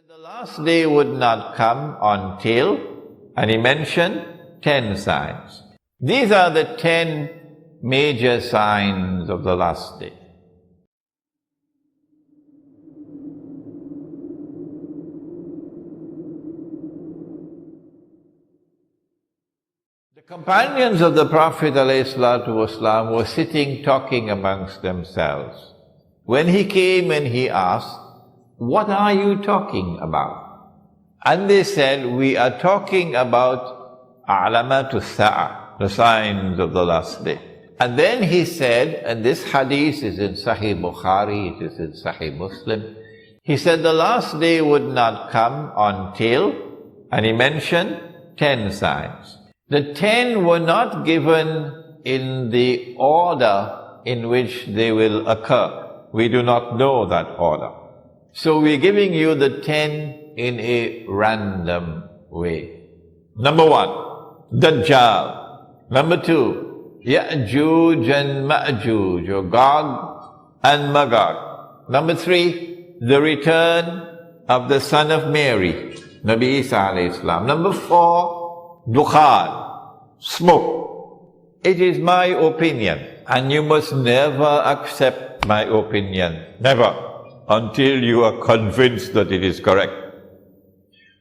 The last day would not come until, and he mentioned 10 signs. These are the 10 major signs of the last day. The companions of the Prophet ﷺ were sitting talking amongst themselves. When he came and he asked, "What are you talking about?" And they said, "We are talking about a'lamatu sa'a, the signs of the last day." And then he said, and this hadith is in Sahih Bukhari, it is in Sahih Muslim, he said the last day would not come until, and he mentioned 10 signs. The 10 were not given in the order in which they will occur. We do not know that order. So we're giving you the 10 in a random way. Number 1, Dajjal. Number 2, Ya'juj and Ma'juj, or Gog and Magog. Number 3, the return of the son of Mary, Nabi Isa alayhi salam. Number 4, Dukhan, smoke. It is my opinion, and you must never accept my opinion. Never. Until you are convinced that it is correct.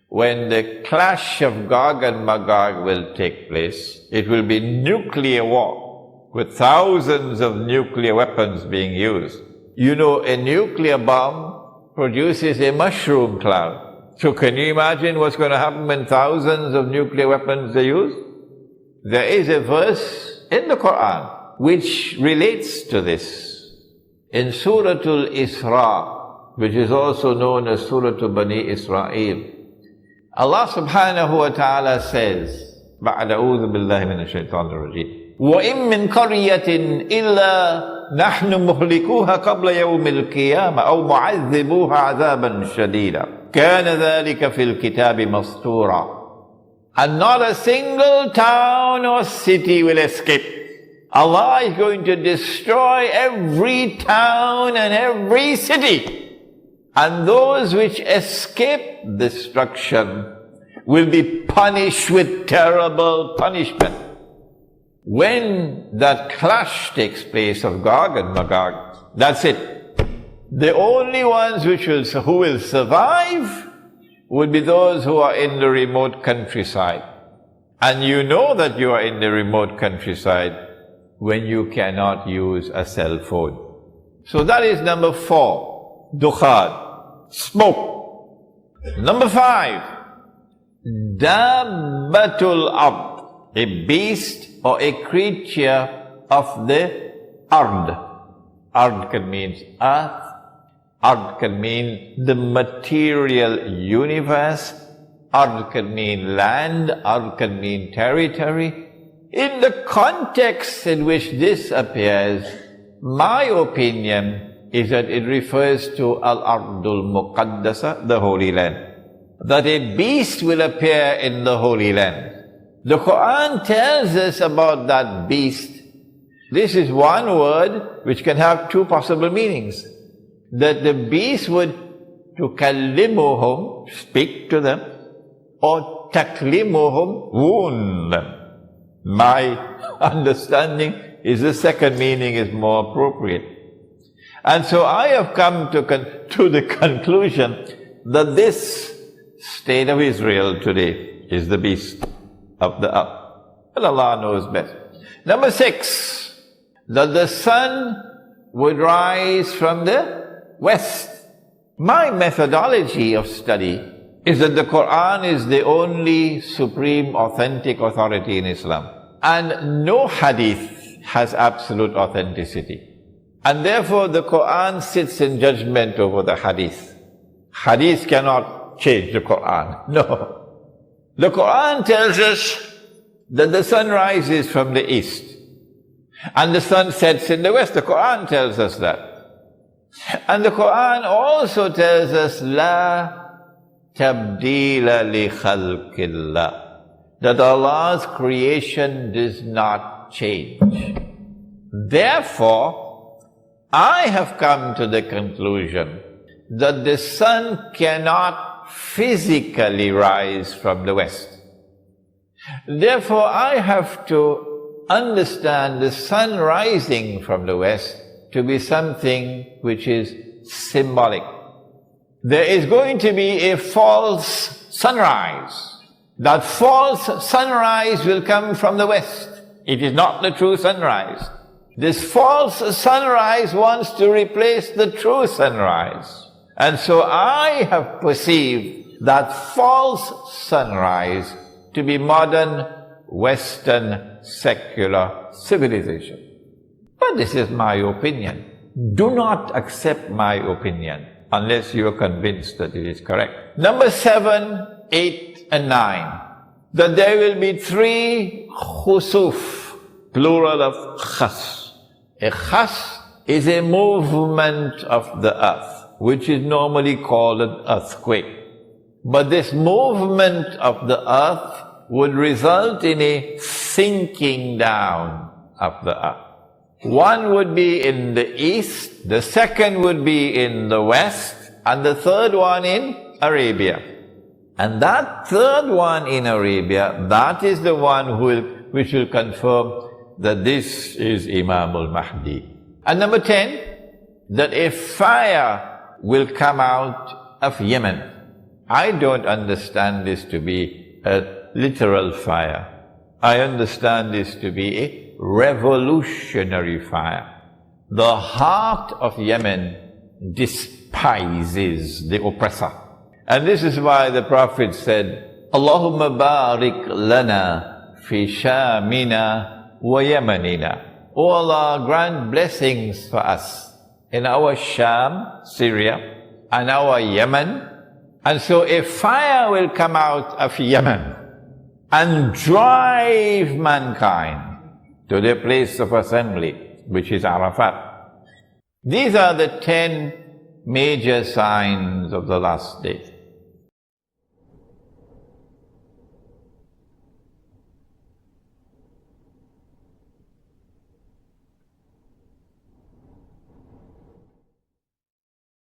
When the clash of Gog and Magog will take place, it will be nuclear war, with thousands of nuclear weapons being used. You know, a nuclear bomb produces a mushroom cloud. So can you imagine what's going to happen when thousands of nuclear weapons are used? There is a verse in the Quran which relates to this. In Suratul Isra, which is also known as Suratul Bani Israel, Allah subhanahu wa ta'ala says, بَعْدَ أَعُوذُ بِاللَّهِ مِنَ الشَّيْطَانِ الرَّجِيمِ وَإِن مِّن قَرْيَةٍ إِلَّا نَحْنُ مُهْلِكُوهَا قَبْلَ يَوْمِ الْقِيَامَةِ أَوْ مُعَذِّبُوهَا عَذَابًا شَدِيدًا كَانَ ذَلِكَ فِي الْكِتَابِ مَسْطُورًا. And not a single town or city will escape. Allah is going to destroy every town and every city. And those which escape destruction will be punished with terrible punishment. When that clash takes place of Gog and Magog, that's it. The only ones who will survive would be those who are in the remote countryside. And you know that you are in the remote countryside when you cannot use a cell phone. So that is number 4, Dukhan, smoke. Number 5, Dabbatul Ard, a beast or a creature of the Ard. Ard can mean earth, Ard can mean the material universe, Ard can mean land, Ard can mean territory. In the context in which this appears, my opinion is that it refers to Al-Ardul Muqaddasa, the Holy Land. That a beast will appear in the Holy Land. The Quran tells us about that beast. This is one word which can have 2 possible meanings. That the beast would tukallimuhum, speak to them, or taklimuhum, wound them. My understanding is the second meaning is more appropriate. And so I have come to the conclusion that this state of Israel today is the beast of the earth. But Allah knows best. Number 6, that the sun would rise from the west. My methodology of study is that the Quran is the only supreme authentic authority in Islam. And no hadith has absolute authenticity. And therefore the Quran sits in judgment over the hadith. Hadith cannot change the Quran. No. The Quran tells us that the sun rises from the east. And the sun sets in the west. The Quran tells us that. And the Quran also tells us, La tabdila li khalqillah, that Allah's creation does not change. Therefore, I have come to the conclusion that the sun cannot physically rise from the west. Therefore, I have to understand the sun rising from the west to be something which is symbolic. There is going to be a false sunrise. That false sunrise will come from the west. It is not the true sunrise. This false sunrise wants to replace the true sunrise. And so I have perceived that false sunrise to be modern, Western, secular civilization. But this is my opinion. Do not accept my opinion unless you are convinced that it is correct. Number 7, 8, and 9. That there will be 3 khusuf, plural of khas. A khas is a movement of the earth, which is normally called an earthquake. But this movement of the earth would result in a sinking down of the earth. One would be in the east, the second would be in the west, and the third one in Arabia. And that third one in Arabia, that is the one which will confirm that this is Imam al-Mahdi. And number 10, that a fire will come out of Yemen. I don't understand this to be a literal fire. I understand this to be a revolutionary fire. The heart of Yemen despises the oppressor. And this is why the Prophet said, Allahumma barik lana fi shamina wa yamanina. O Allah, grant blessings for us in our Sham, Syria, and our Yemen. And so a fire will come out of Yemen and drive mankind to their place of assembly, which is Arafat. These are the 10 major signs of the last day.